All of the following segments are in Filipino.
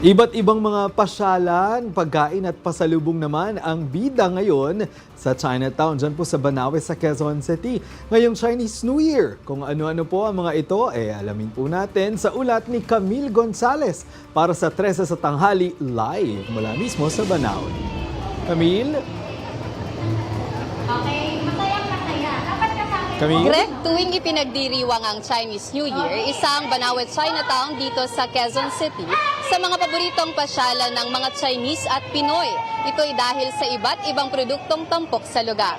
Iba't ibang mga pasyalan, pagkain at pasalubong naman ang bida ngayon sa Chinatown, dyan po sa Banawe sa Quezon City. Ngayong Chinese New Year, kung ano-ano po ang mga ito, alamin po natin sa ulat ni Camille Gonzalez para sa 13 sa tanghali live mula mismo sa Banawe. Camille? Okay, masayang-masaya. Dapat kasama Camille? Greg, tuwing ipinagdiriwang ang Chinese New Year, isang Banawe Chinatown dito sa Quezon City sa mga paboritong pasyalan ng mga Chinese at Pinoy. Ito'y dahil sa iba't ibang produktong tampok sa lugar.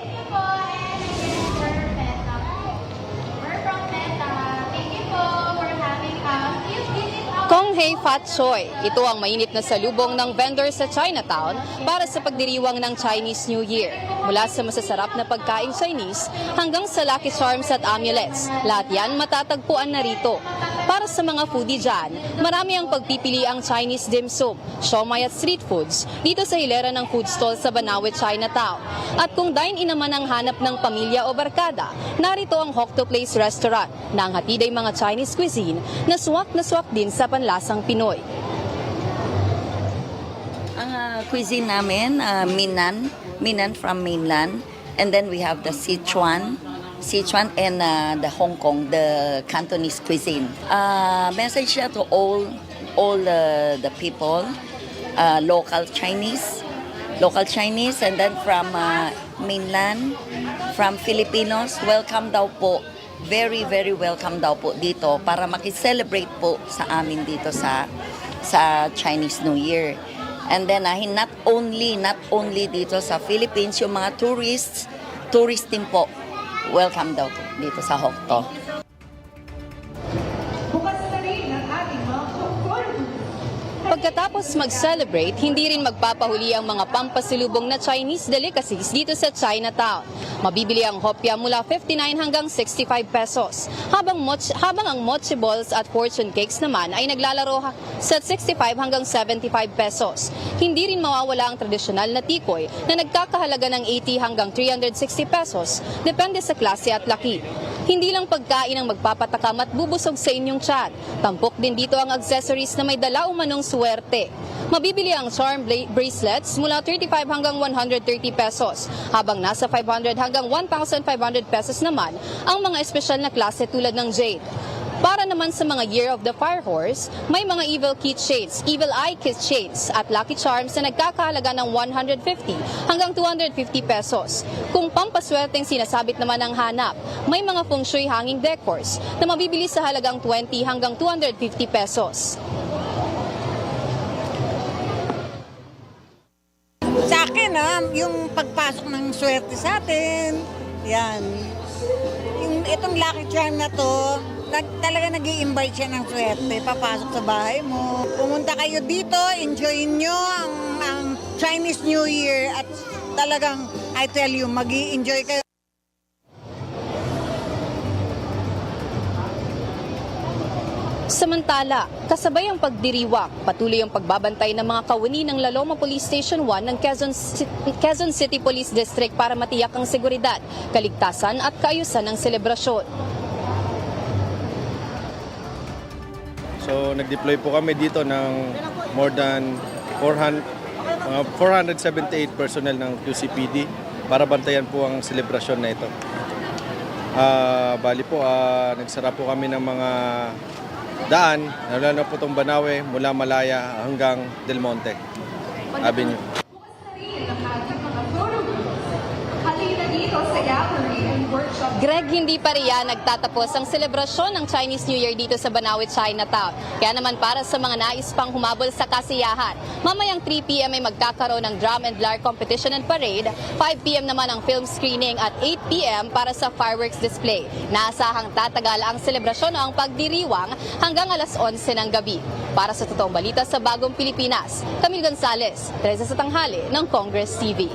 We're from Meta. Thank you po for having us. Please visit our Kong Hei Fat Choy, ito ang mainit na salubong ng vendor sa Chinatown para sa pagdiriwang ng Chinese New Year. Mula sa masasarap na pagkain Chinese hanggang sa Lucky Charms at amulets, lahat yan matatagpuan na rito. Para sa mga foodie dyan, marami ang pagpipili ang Chinese dim sum, siomai at street foods dito sa hilera ng food stall sa Banawe, Chinatown. At kung dine-in naman ang hanap ng pamilya o barkada, narito ang Hokto Place Restaurant na ang hatid ay mga Chinese cuisine na swak din sa panlasang Pinoy. Ang cuisine namin, Minan from mainland. And then we have the Sichuan and the Hong Kong, the Cantonese cuisine. Message siya to all the people, local Chinese, and then from mainland, from Filipinos, welcome daw po. Very, very welcome daw po dito para makiselebrate po sa amin dito sa Chinese New Year. And then not only dito sa Philippines, yung mga tourists din po, welcome daw po dito sa Hokto. Pagkatapos mag-celebrate, hindi rin magpapahuli ang mga pampasalubong na Chinese delicacies dito sa Chinatown. Mabibili ang hopya mula 59 hanggang 65 pesos, habang ang mochi balls at fortune cakes naman ay naglalaro sa 65 hanggang 75 pesos. Hindi rin mawawala ang tradisyonal na tikoy na nagkakahalaga ng 80 hanggang 360 pesos, depende sa klase at laki. Hindi lang pagkain ang magpapatakam at bubusog sa inyong tiyan. Tampok din dito ang accessories na may dala umanong swerte. Mabibili ang charm bracelets mula 35 hanggang 130 pesos, habang nasa 500 hanggang 1,500 pesos naman ang mga espesyal na klase tulad ng jade. Para naman sa mga Year of the Fire Horse, may mga evil keychains, evil eye keychains at lucky charms na nagkakahalaga ng 150 hanggang 250 pesos. Kung pampaswerteng sinasabit naman ang hanap, may mga feng shui hanging decors na mabibili sa halagang 20 hanggang 250 pesos. Sa akin, yung pagpasok ng swerte sa atin, yan. Itong lucky charm na to, talaga nag-i-invite siya ng swerte, papasok sa bahay mo. Pumunta kayo dito, enjoy nyo ang Chinese New Year at talagang, I tell you, mag-i-enjoy kayo. Samantala, kasabay ang pagdiriwang, patuloy ang pagbabantay ng mga kawani ng Laloma Police Station 1 ng Quezon City Police District para matiyak ang seguridad, kaligtasan at kaayusan ng selebrasyon. So nag-deploy po kami dito ng more than 478 personnel ng QCPD para bantayan po ang selebrasyon na ito. Bali po, nagsara po kami ng mga daan, lalo na po itong Banawe mula Malaya hanggang Del Monte Avenue. Greg, hindi pa riyan nagtatapos ang selebrasyon ng Chinese New Year dito sa Banawe, Chinatown. Kaya naman para sa mga nais pang humabol sa kasiyahan, mamayang 3 p.m. ay magkakaroon ng drum and lyre competition and parade, 5 p.m. naman ang film screening at 8 p.m. para sa fireworks display. Naasahang tatagal ang selebrasyon o ang pagdiriwang hanggang alas 11 ng gabi. Para sa totoong balita sa Bagong Pilipinas, Camille Gonzalez, 13 sa tanghali ng Congress TV.